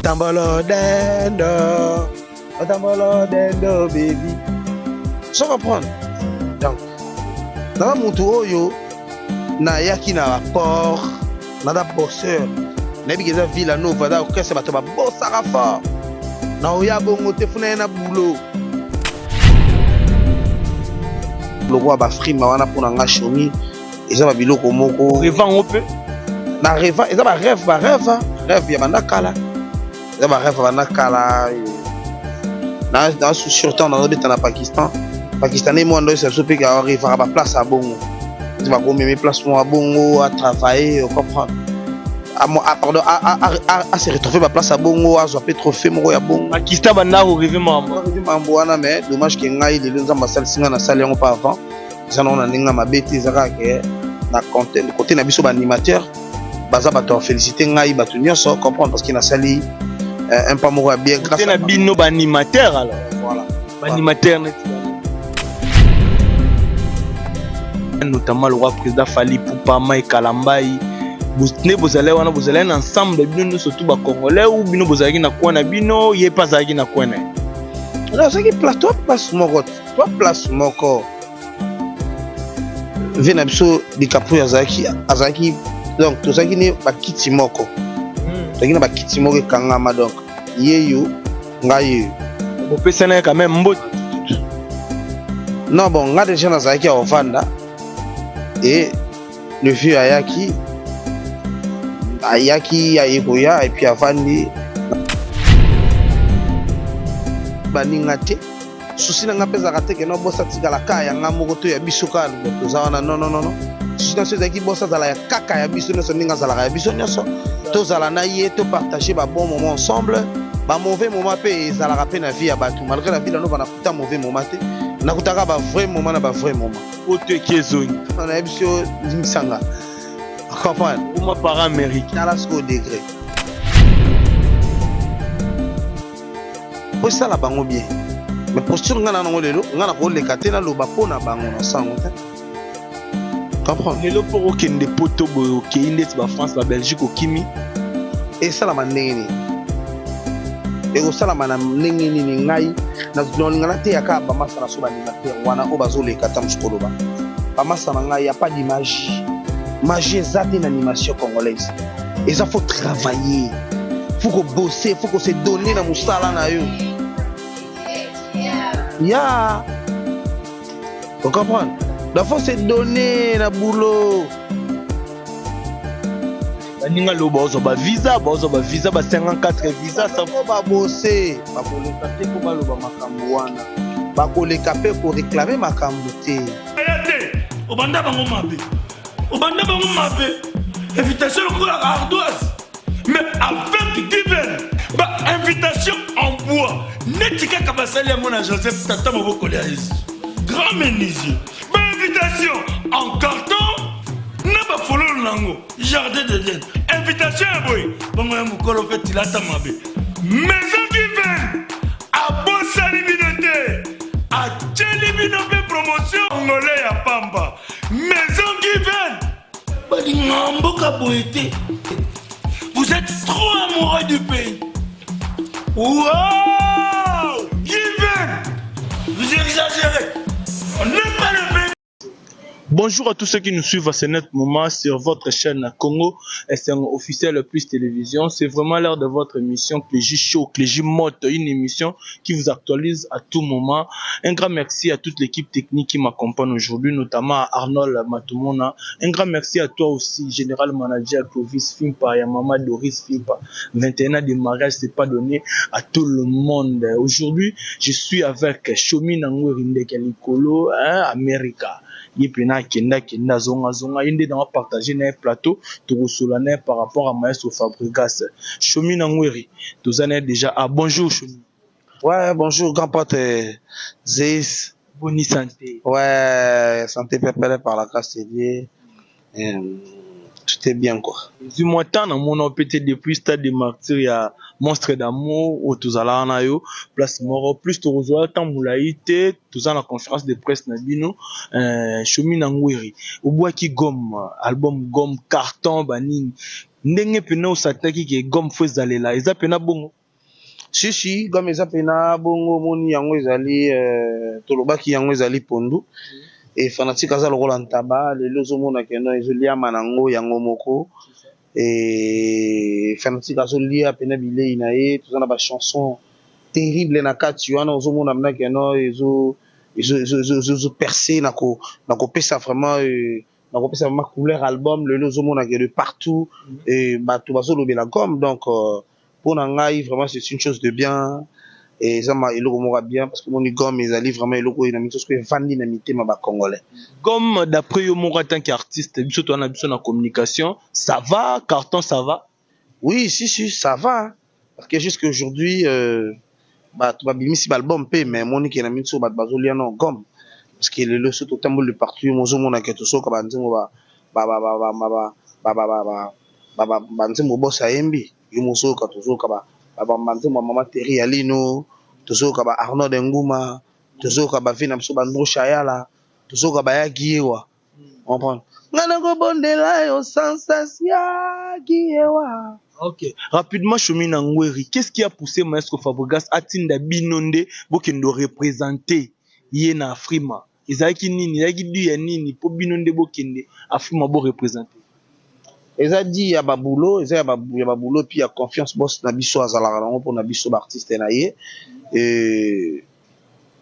Tambolo dendo, tambolo dendo baby. Sans comprendre. Donc, dans mon tour yo, na yaki na rapport, na da bosseur. Na bi geza Villa Nova da orchestre bato ba bossa rapport. Na oya bongo te funa na boulot. Le roi ba frima wana pona nga shomi, eza ba biloko moko. Revant pe. Na rêve, eza ba rêve ya banda kala. Eza ba rêve banda kala. Na surtout dans le Pakistan. Pakistanais moi ndo se sope ka arrive à ba place à bongo. Tu vas comme mes places à bongo à travailler, comprendre. Pardon, à se retrouver ma place à bongo, à zoaper trophée moko ya bongo. Pakistan banda arriver mambo. Mambo wana mais dommage que ngai les gens ma salle singa na salle yango pas avant. Ça non na ninga ma bêtise ka ke na content. Côté na biso ba animateur, baza ba to féliciter ngai ba tout nyonso comprendre parce qu'il na sali un pas moko bien grâce à bino ba animateur alors. Voilà. Ba animateur net. Notamment le roi président Fali Poupa Mike Kalambai. Vous allez ensemble bino surtout ba congolais ou bino vous allez na quoi na bino yé pas allé na quoi na. Alors c'est qui plateau place moko. Toi place moko. Vena biso dikapu azaki donc to zaki ne ba kiti moko. Zaki na ba kiti moko kangama donc yeyo ngaye. Bo pesa na quand même mbot. Non bon, nga déjà na zaki a Ovanda. Et le vieux Ayaki Ayekoya et puis Avandi Baningate souci na pesa kate ke no bossa tikala ka ya nga moko to ya biso ka to zawana non souci na ceux qui bossa zala ya kaka ya biso nyonso ninga zala ya biso nyonso to zala na ye to partager ba bon moment ensemble ba mauvais moment pe zala rappeler na vie ya batu malgré la vie là no bana puta mauvais moment te na kutaka ba vrai moment na ba vrai moment ote kezoni on a biso misanga comprendre uma para Amérique na la sco degré pour ça la bango bien mais posture ngana nango lelo ngana ko le katena lo ba pona bango na sango te comprendre lelo pour okende poto boyo okende ba France ba Belgique okimi et ça la manene et au salama na ndenge nini ngai na zoningana te yaka ba masana so ba animateur wana o bazole kata mskolo ba masana ngai ya pas d'image magie zate une animation congolaise et ça faut travailler faut que bosser faut que se donner na musala na yo ya vous comprenez il faut se donner na boulot ninga lo bazo ba visa ba 54 visa ça faut ba bosser ba koleka te ko ba lo ba makambo wana ba koleka pe ko réclamer makambo te obanda bango mabe invitation ko ardoise mais avec divers ba invitation en bois netika ka basali ya mona Joseph tata maboko ya Yesu grand menuisier ba invitation en carton na ba fololo nango jardin d'Eden invitation ya boy bongo ya mukolo fait tilata mabe maison divers a bosali binote a tcheli binote promotion ngolé ya pamba maison divers bali ngamboka boyete vous êtes trop amoureux du pays. Wow, divers vous exagérez on n'aime pas le pays. Bonjour à tous ceux qui nous suivent à ce net moment sur votre chaîne Congo SN officiel plus télévision. C'est vraiment l'heure de votre émission Clégie Show, Clégie Mode, une émission qui vous actualise à tout moment. Un grand merci à toute l'équipe technique qui m'accompagne aujourd'hui, notamment à Arnold Matumona. Un grand merci à toi aussi, Général Manager Clovis Fimpa et à Maman Doris Fimpa. 21 ans de mariage, c'est pas donné à tout le monde. Aujourd'hui, je suis avec Shomi Nangouerinde Kalikolo, America. Yepena kenda zonga inde dans partager un plateau to solane par rapport à Maestro Fabregas Chomi Nangweri tozane déjà bonjour Chomi. Ouais, bonjour grand pote Zeis, bonne santé. Ouais, santé pépère par la grâce de Dieu. Tout c'était bien quoi. Dis-moi tant dans mon peut-être depuis stade de martyr il y a monstre d'amour au tozala na yo place moro plus to rejoindre tant moulaïté tous en conférence de presse na bino chomi na ngweri obwa ki gomme album gomme carton banini ndenge pena osataki ke gomme faut zalela eza pena bongo si gomme eza pena bongo moni yango ezali tolobaki yango ezali pondu et fanatique aza lokola ntaba lelo zomona keno ezoliama nango yango moko et fanatique azolia pena bilei na ye tozana ba chanson terrible na kati wana ozomona mna keno ezo percer na ko pesa vraiment na ko pesa ma couleur album lelo zomona que de partout et bato bazolobela gomme donc pour ngai vraiment c'est une chose de bien. Et ça m'a bien parce que mon gomme ils allaient vraiment vandi na mitema ba congolais. Comme d'après yo mon tant qu'artiste biso to na biso na communication ça va carton ça va oui si ça va parce que jusqu'aujourd'hui bah tu vas bimisi album p mais monique na mitso ba bazolia no gomme parce que le soto tambo le partout mozo mona ke to soka ba nzimo ba nzimo bossa yembi yo mozo ka to soka ba bamanze mama Terry Alino tozoka ba Arnaud Nguma tozoka ba vina biso bandro Shayala tozoka ba yagiwa comprendre ngana go bondela yo sensation giwa. OK rapidement Chomi na ngweri qu'est-ce qui a poussé Maestro Fabregas atinda binonde bokendo représenter ye na Afrima ezaki nini yaki du ya nini po binonde bokende Afrima bo représenter eza dit ya babulo eza ya babulo puis ya confiance boss na biso azalaka nango pour na biso artiste na ye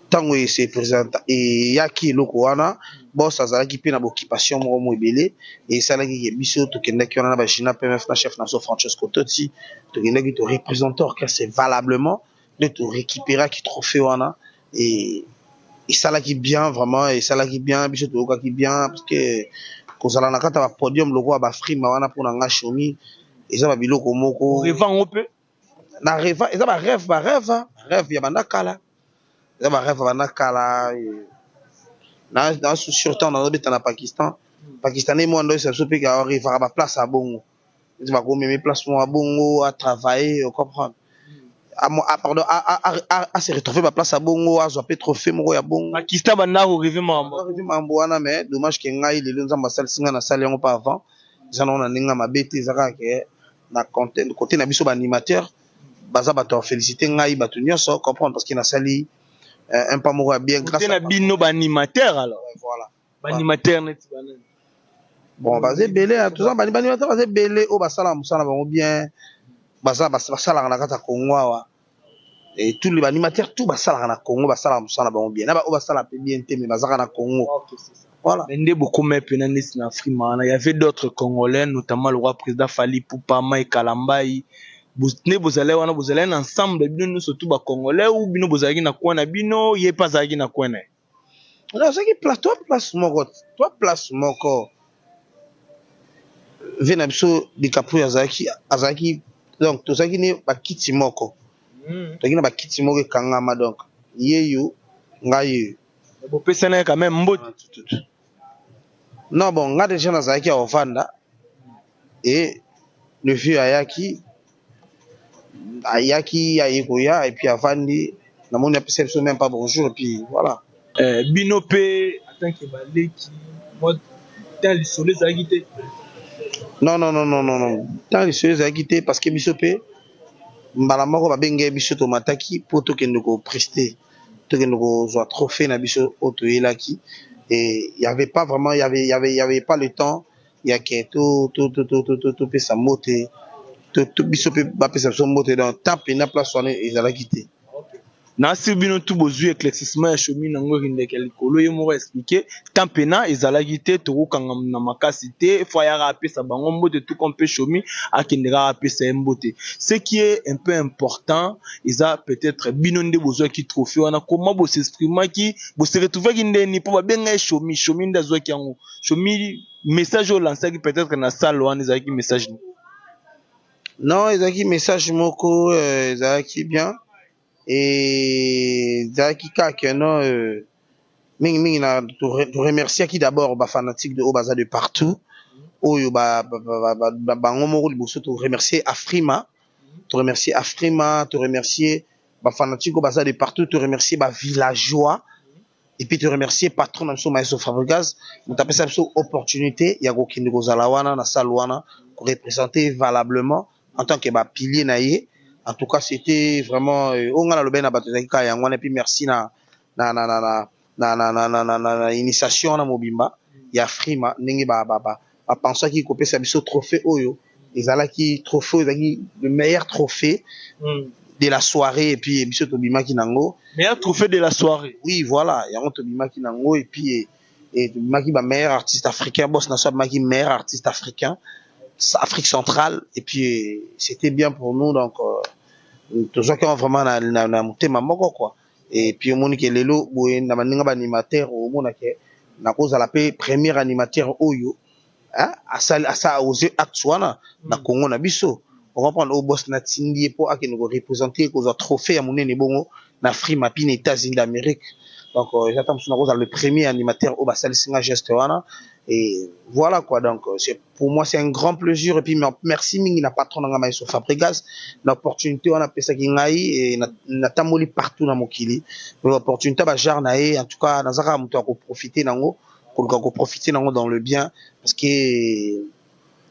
tango se présente et yaki loko wana boss azalaki pe na occupation moko mo ebele et salaki ke biso tokendaki wana na ba Gina PMF na chef na so Francesco Totti tokendaki to représenter orchestre valablement de to récupérer qui trophée wana et salaki bien vraiment et salaki bien biso tokaki bien parce que kozala na kata ba podium loko ba Afrima wana pour nga Chomi eza ba biloko moko revant pe na rêve eza ba rêve ya bandakala eza ba rêve bandakala na surtout na obeta na Pakistanais mo ndo se pe ka arriver ba place à bongo ils va comme mes placements à bongo à travailler comprendre pardon à se retrouver ba place à bongo à zoper trophée moko ya bongo Pakistan banda arriver mambo wana mais dommage que ngai lelo nzamba sal singa na salle yango pas avant ils en ont ninga mabete zaka ke na côté na biso ba animateur baza bato féliciter ngai bato nyonso comprendre parce qu'il na sali un pas moko bien grâce à bino ba animateur alors voilà ba animateur net banane bon basé belé à tout ça ba animateur basé belé o basala musala bango bien basala na kata Congo et tous les animateurs tout basala na Congo basala musala bango bien na ba o basala pe bien te mais basala na Congo voilà ndé beaucoup mais pena nesi na Afrima il y avait d'autres Congolais notamment le roi président Fally Ipupa Mike Kalambai ne bozalé wana bozalé ensemble bino surtout ba Congolais ou bino bozalaki na kwana bino ye pas zaki na kwana non c'est qui place moko vena biso DiCaprio azaki donc tozaki ne bakiti moko tokina bakiti moko kangama donc yeyo ngai bo pesana quand même mboti non bon nga déjà nazaki à ovanda et le vieux ayaki ayekoya et puis avandi na moni apesa biso même pas bonjour et puis voilà bino pe tant que baleki moi dans le soleil ezalaki te non tant le soleil ezalaki te parce que biso pe mbala moko babenge biso tomataki po tokende ko prester tokende kozwa trophée na biso oyo toyelaki et il y avait pas vraiment il y avait pas le temps il y a que tout pesa mote tout biso pe ba pesa biso mote donc tant pena place wana ezalaki te na sibino tout bozui éclaircissement ya Chomi na ngori ndeke likolo ye moko expliquer tant pena ezalaki te tokokanga na makasi te faut ya rapesa bango mbote tout comme pe Chomi akendera rapesa mbote ce qui est un peu important eza peut-être bino nde bozwa ki trophée wana comment bo s'exprimer ki bo se retrouver ki ndeni po ba benga Chomi ndazwa ki yango Chomi message au lancer ki peut-être na salle wana ezalaki message non ezalaki message moko ezalaki bien et zaki kaka non mingi na to remercier qui d'abord ba fanatique de Obaza de partout oyo bango moko liboso to remercier Afrima, te remercier ba fanatiques baza de partout, te remercier ba villageois et puis te remercier patron Namso Maestro Fabregas, nous taper ça opportunité ya ko kindi ko zalawana na salwana pour représenter valablement en tant que ba pilier naie. En tout cas, c'était vraiment on a le ben na batozaka ya ngwana et puis merci na initiation na mobimba ya Afrima ndenge ba pensait qu'il copait sa biso trophée oyo ezalaki trophée ezalaki le meilleur trophée de la soirée et puis biso to bimaki nango meilleur trophée de la soirée. Oui, voilà, yango to bimaki nango et puis et to bimaki ba meilleur artiste africain, boss na so bimaki meilleur artiste africain, Afrique centrale et puis c'était bien pour nous donc tout ça qui vraiment na mutema moko quoi. Et puis au monde que lelo boye na maninga ba animateur au monde que na cause la paix premier animateur oyo hein asa osé actuana na Congo na biso on comprend au boss na tindi po akeno représenter cause trophée à monene bongo na Afrima pine États-Unis d'Amérique donc j'attends sur cause le premier animateur au basal singa geste wana et voilà quoi donc c'est pour moi c'est un grand plaisir et puis merci mingi na patron nga Maestro Fabregas l'opportunité on a pesa ki ngai et na tamoli partout na mokili l'opportunité ba jar na en tout cas nazaka muto ko profiter nango pour ko profiter nango dans le bien parce que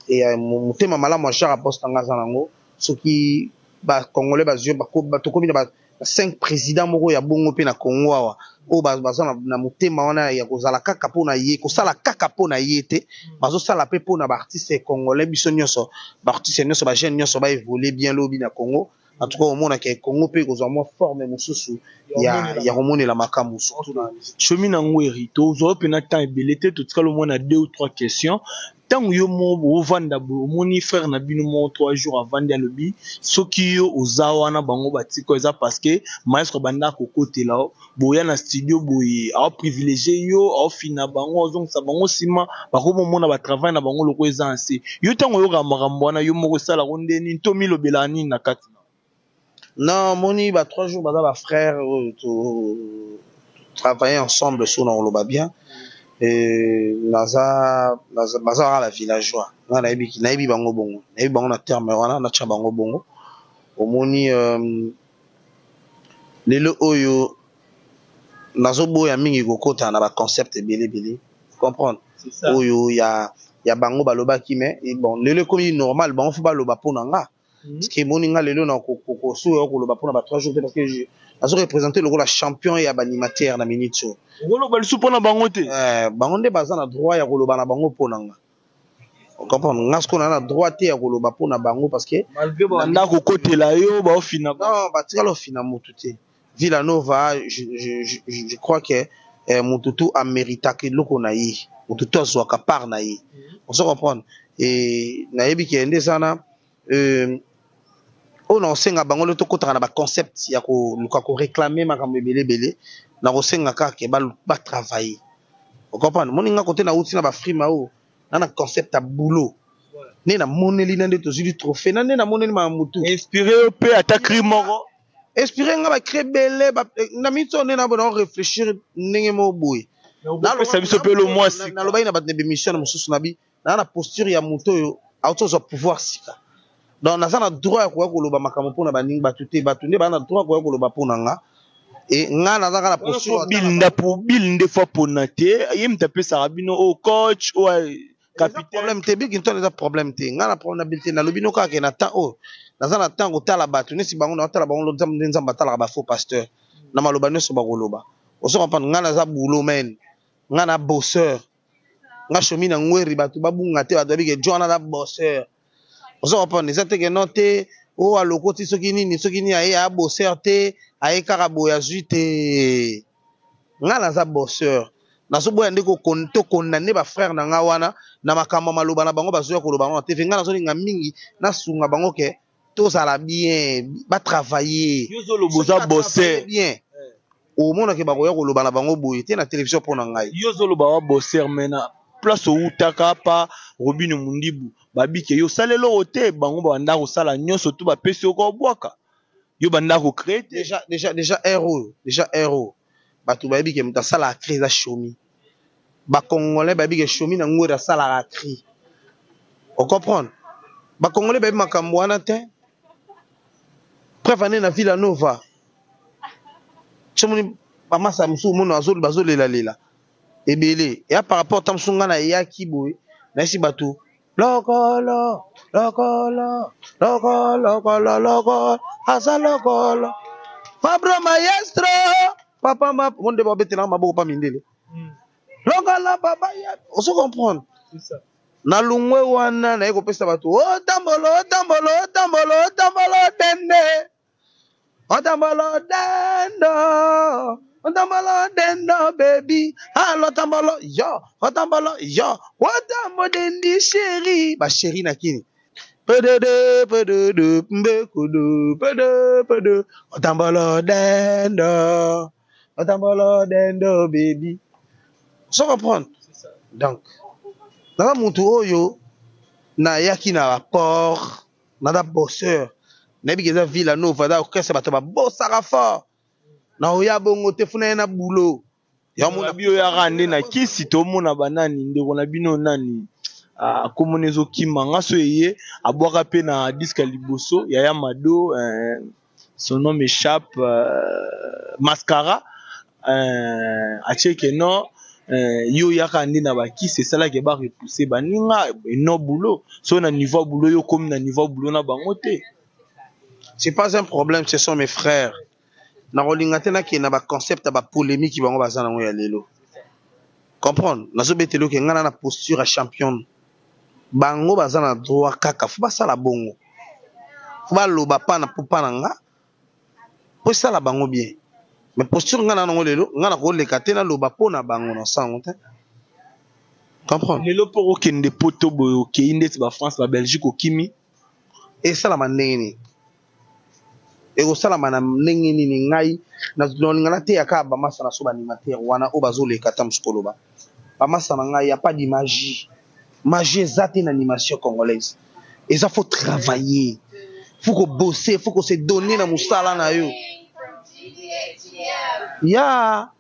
et mutema malamu jar aposta nga zanango ce qui ba congolais ba yeux ba to komi ba 5 présidents moko ya bongo pe na Congo wa o baza na mutema wana ya kozala kaka pona ye kosala kaka pona ye te bazo sala pe pona ba artiste congolais biso nyonso ba artiste nyonso ba jeune nyonso ba évoluer bien lobi na Congo en tout cas au monde ke Congo pe kozwa mo forme mususu ya romone la makamu surtout na chemin nango erito zo pe na temps ebelete tout cas le moins na 2 ou 3 questions tant yo mo ovanda bo moni frère na bino mo 3 jours avant de lobi soki yo ozawana bango batiko eza parce que maestro banda ko côté là boya na studio boye a privilégié yo a fina bango donc ça bango sima ba ko mona ba travail na bango loko eza anse yo tango yo makambo wana yo moko sala rondeni ntomi lobela nini na kati non moni ba 3 jours baza ba frère travailler ensemble sur na loba bien et naza la villageois na naibi bango bongo naibi bango na terme wana na tcha bango bongo omoni lelo oyo nazo boya mingi kokota na ba concept belé comprendre oyo ya bango baloba ki mais bon lelo comme normal bango faut baloba pona nga parce que moni nga lelo na kokoso yo koloba pona ba 3 jours parce que nazo représenter le rôle la champion et animateur na minute so ngolo balisu pona bango te bango nde baza na droit ya koloba na bango pona nga on comprend nga ce qu'on a na droit te ya koloba pona bango parce que malgré banda ko kotela yo ba ofina non ba tika lo fina mutu te Villanova je crois que mututu a mérité que loko na yi mututu azwaka part na yi on se comprend et na yebi ki ende sana on ensenga bango le to kotaka na ba concept ya ko luka ko réclamer makambo belé na ko senga ka ke ba travailler on comprend moninga côté na uti na ba frima o na concept à boulot né na moneli na ndeto zili trophée na né na moneli ma mutu inspiré pe attaquer moko inspiré nga ba créer belé na mito né na bon réfléchir ndenge mo boy na ça biso pe le mois si na loba ina ba émission na mususu na bi na posture ya muto yo auto zo pouvoir sika donc naza na droit ya koya koloba makambo mpona baningi bato te bato nde baa na droit koya koloba mpona nga e nga nazaka na posture nde fois mpona te ye moto apesaka bino o coach o capitaine problème te biki ntongo eza problème te nga na problème na bili te nalobi no kaka na temps oyo naza na temps kotala bato nesi bango naotala bango nde nzambe atalaka bafaux pasteur na maloba nyonso bakoloba oso comprendre nga naza boulot men nga na bosseur nga shomi na ngweri bato babunga te bato babike jwana na bosseur oso comprendre eza te ke non te o alokoti soki nini aye a bosseur te aye kaka boye azwi te nga naza bosseur nazoboya nde tokondane bafrère na nga wana na makambo maloba na bango bazoya koloba bango na te fe nga nazolinga mingi nasunga bango ke tozala bien batravailler boza bosseur bien omonake bakoya koloba na bango boye te na télévision mpo na ngai yo ozoloba wa bosseur mena place outaka pa Robino Mundibu babike yo salelo te bango banda ko sala nyonso tu ba pesi ko bwaka yo banda ko créer déjà héros batu babike muta sala créer za shomi ba congolais babike shomi na ngwera sala la créer On comprend. Ba Congolais ba makambo wana te. Préfane na Villa Nova. Chomoni mama sa musu mono azoli bazolela lela. Ebele. Et par rapport à Msunga na yaki boy, na isi batu. Lokolo, lokolo, lokolo, lokolo, lokolo, asa lokolo. Fabro maestro. Papa ma monde ba betela maboko pa mindele. Lokolo papa ya. On se comprend. C'est ça. Na lungwe wana na yeko pesa batu. O tambolo, tambolo, tambolo, tambolo dende. O tambolo dendo. O tambolo dendo baby. Allo tambolo yo. O tambolo yo. O tambolo dendi chéri. Ba chéri na kini. Pedede pedede mbekudu pedede pedede. O tambolo dendo. O tambolo dendo baby. Ça comprendre. Donc na mutu oyo na yaki na rapport na da bosseur na bigeza Villa Nova da okese bato ba bossaka fort na oya bongo te funa na boulot ya mona bio ya rande na kisi to mona banani ndeko na bino nani akomona ezokima ngaso eye abwaka pe na disque liboso ya Yamado son nom m'échappe Mascara acheke no yo yaka ndi na baki c'est ça là que ba repousser baninga no boulot so na niveau boulot yo comme na niveau boulot na bango te. C'est pas un problème, ce sont mes frères na rolinga te na ki na ba concept ba polémique bango bazana ngo ya lelo comprendre nazo betelo ke ngana na posture à champion bango bazana droit kaka faut pas ça la bongo faut pas loba pa na popa na nga pour ça la bango bien. Mais posture ngana nango lelo ngana ko leka te na loba pona bango na sango te comprendre lelo pour okende poto boyo ke inde ba France ba Belgique okimi et ça la manene et au salama na ndenge nini ngai na ngana te ya ka ba masa na so ba animateur wana o bazo leka ta mskoloba ba masa na ngai ya pas de magie ezate na animation congolaise et ça faut travailler faut que bosser faut que se donner na musala na yo. Ya,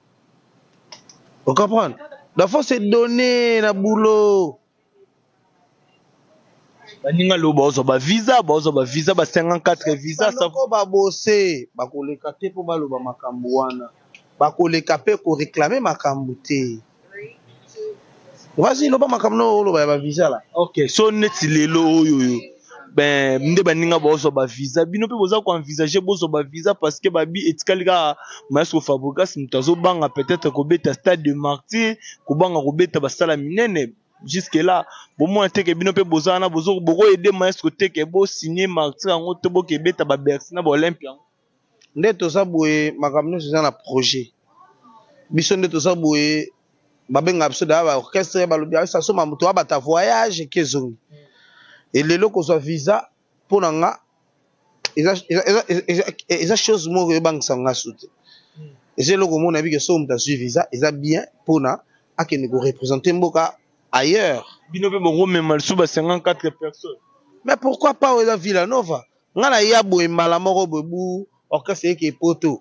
vous comprenez? Il faut se donner na boulot. Baninga lo bozo ba visa ba 54 visa ça ko ba bosser ba koleka te po ba loba makambo wana ba koleka pe ko réclamer makambo te. Vas-y loba makambo no loba ba visa là. OK, so neti lelo oyo ben nde baninga bozo ba visa bino pe boza ko envisager bozo ba visa parce que babi etikalika maestro Fabregas mutazo banga peut-être ko beta stade de martyr ko banga ko beta basala minene jusque là bon moi te ke bino pe boza na bozo boko aider maestro te ke bo signer martyr ngo te bo ke beta ba Bercy na ba Olympia nde to sa boye makamno c'est na projet biso nde to sa boye babenga biso da ba orchestre ba lobia ça so mamuto abata voyage kezongi. Et les locaux soit visa pour nga eza chose mo que bank sanga soute et c'est logo mon avis que so mta su visa eza bien pour na akene ko représenter mboka ailleurs bino pe bongo même sous ba 54 personnes mais pourquoi pas eza Villa Nova ngana ya boye mbala moko bobu orchestre ke poto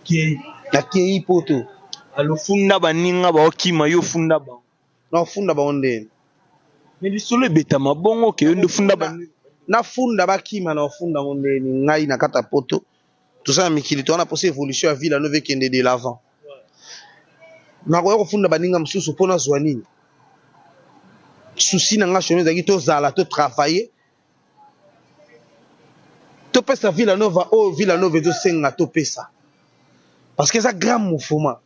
qui na ki poto alo funda baninga ba okima yo funda ba na funda ba onde. Mais le soleil beta mabongo ke ndo funda ba na funda bakima na funda ngondeni ngai na kata poto tout ça mikili to na poser évolution à Villa Nova kende de l'avant na ko funda baninga msusu pona zwanini souci na nga chemise aki to zala to travailler to pesa Villa Nova oh Villa Nova to senga to pesa parce que ça grand mouvement.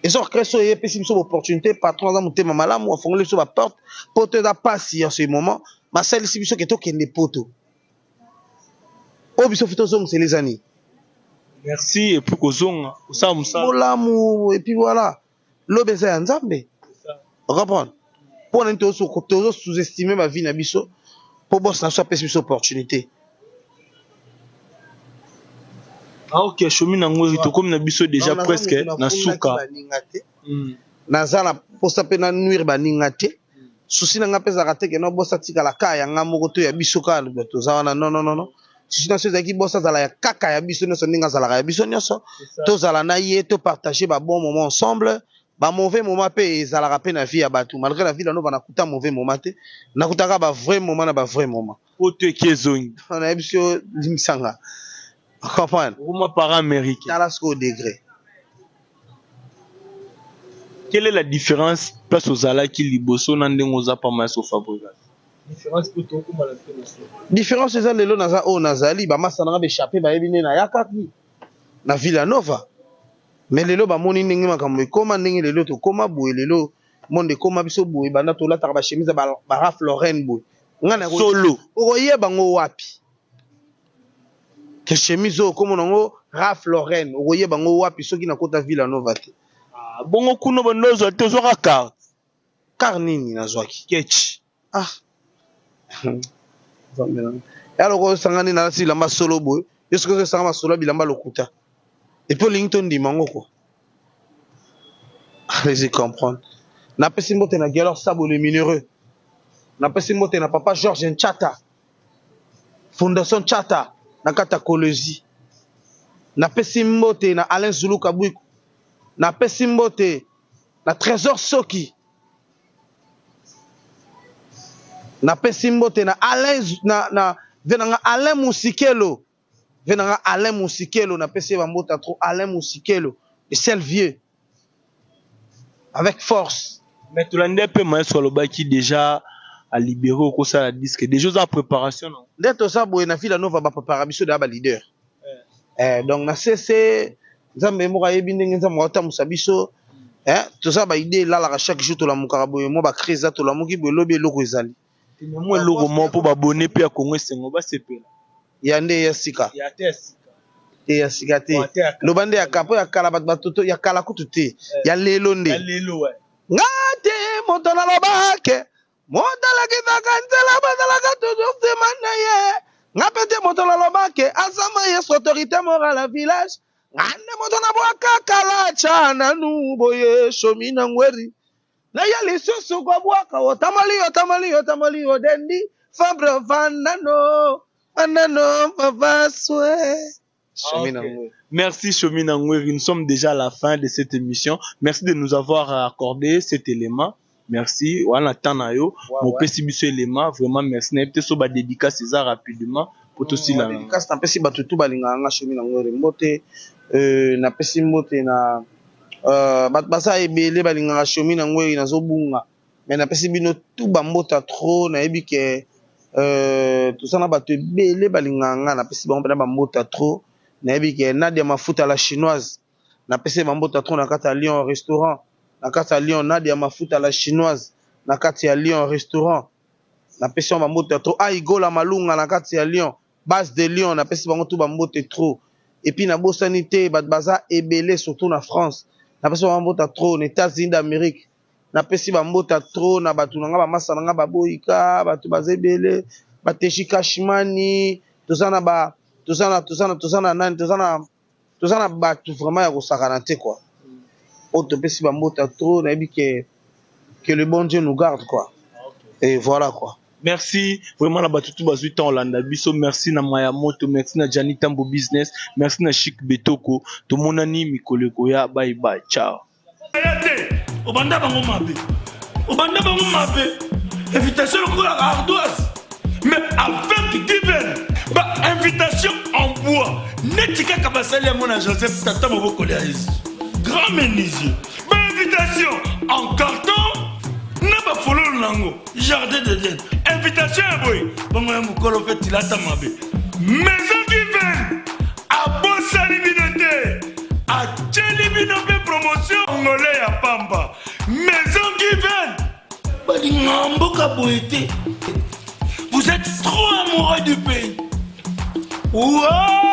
Et ça crée ça et puis si une opportunité patron dans mon thème malamu on fongle sur la porte porte da passer en ce moment ma celle si biso keto kende poto o biso fito zong c'est les années merci et puis kozonga ça molamu et puis voilà l'obéza ya nzambe on comprend pour nto sous-estimer ma vie na biso pour boss na so pesa biso opportunité. Ah ok, chemin nango to comme na biso déjà presque na suka. Nazala posa pe na nuire baninga te. Souci na nga pesa ka te ke no bosa tika la ka ya nga moko to ya biso ka to zawana non. Souci na so zaki bosa zala ya kaka ya biso no so ninga zala ya biso nyoso. To zala na ye to partager ba bon moment ensemble. ba mauvais moment pe ezalaka pe na vie ya bato malgré la vie là no bana kuta mauvais moment te na kutaka ba vrai moment na ba vrai moment Oto ekezongi. on a ebisio limsanga comprendre Roma para américain. tala au degré. Quelle est la différence place aux ala qui liboso na ndengo za pa maso fabrication? Différence plutôt comme la Différence eza lelo naza o nazali ba masa na échappé ba ebine na yakaki na Villanova. Mais lelo ba moni ndenge makambo ekoma ndenge lelo to koma boye lelo monde koma biso boye banda to lata ba chemise ba Ralph Lauren boye. Ngana solo. Okoyeba ngo wapi? Que chemise o komo nango Ralph Lauren okoyeba ngo wapi soki na kota Villanova te. Ah bongo kuno bondozo te zoka carte. Car nini nazwaki? Ketch. Ah. Alors ko sangani na si lamba solo boye. Est-ce que ça va solo bilamba lokuta? Et puis Linton dit mango quoi. Allez-y comprendre. Na pesi mbote na Gelor Sabo le minéreux. Na pesi mbote na papa Georges Nchata. Fondation Chata na kata Kolezi. Na pesi mbote na Alain Zulu Kabwiku. Na pesi mbote na Trésor Soki. Na pesi mbote na Alain na venanga Alain Musikelo. Venanga Alain Musikelo na pesi bambota trop Alain Musikelo et celle vieux avec force. Mais tu l'as peu moins sur le bas qui déjà a libéré au cours de la disque des choses en préparation non. D'être ça boy na Villanova ba préparer biso da ba leader. Donc na CC nzambe mo ka yebi ndenge nzambe ota musabiso tout ça ba idée là la chaque jour to la mukaraboye mo ba créer ça to la muki belobi eloko ezali. Moi eloko mo po ba bonner pe Congo sengo ba sepela. Yande ya sika. Ya tesika. Te ya sika te. Lobande ya kapo ya kala batoto ya kala kutu te. Ya lelo nde. Ya lelo ouais. Ngate motona lobake. Motala kitaka nzela batala toujours demande ye. Ngapete motona lobake azama yes autorité morale à village. Ngane motona boaka kala chana nuboye shomina ngweri. Na ya lisusu kwa boaka otamali odendi fabre vanano. Anano mavaswe. Merci Chomina Ngweri, nous sommes déjà à la fin de cette émission. Merci de nous avoir accordé cet élément. Merci. Voilà Tanayo, mon pessibiso élément, vraiment merci. N'a peut-être soba dédicace César rapidement pour tout cela. Dédicace na pesi batutu balinganga Chomina Ngweri mbote na pesi mbote na basa ebele balinganga Chomina Ngweri na zobunga. Mais na pesi bino tout bambota trop na ebike tout ça na bato ebele balinganga na pesi bango na bambota trop na ebike Nadia mafuta la chinoise na pesi bambota trop na kata Lyon restaurant na kata Lyon Nadia mafuta la chinoise na kata ya Lyon restaurant na pesi bambota trop Aigola malunga na kata ya Lyon base de Lyon na pesi bango tout bambote trop et puis na bosanité bat baza ebele surtout na France na pesi bambota trop na États-Unis d'Amérique na pesi bambota trop na batu nanga ba masa nanga baboyika batu bazebele bateshi kashimani tozana batu vraiment ya kosakana te quoi auto pesi bambota trop na ebi que le bon Dieu nous garde quoi et voilà quoi. Merci vraiment na batutu bazuita Olanda biso, merci na Mayamoto, merci na Jani Tambo Business, merci na Chic Betoko, to monani mikoleko ya bye bye ciao. Obanda bango mabe invitation pour la ardoise mais avec divin ba invitation en bois netika kabasali ya mona Joseph Tata Moboko Léaïs grand menuisier ba invitation en carton na ba fololo nango jardin d'Éden invitation ya boy bango ya mukolo fait tilata mabe maison divine a bosali binote a tcheli binote promotion ngolé ya pamba maison divine balingamboka boyete vous êtes trop amoureux du pays. Wow!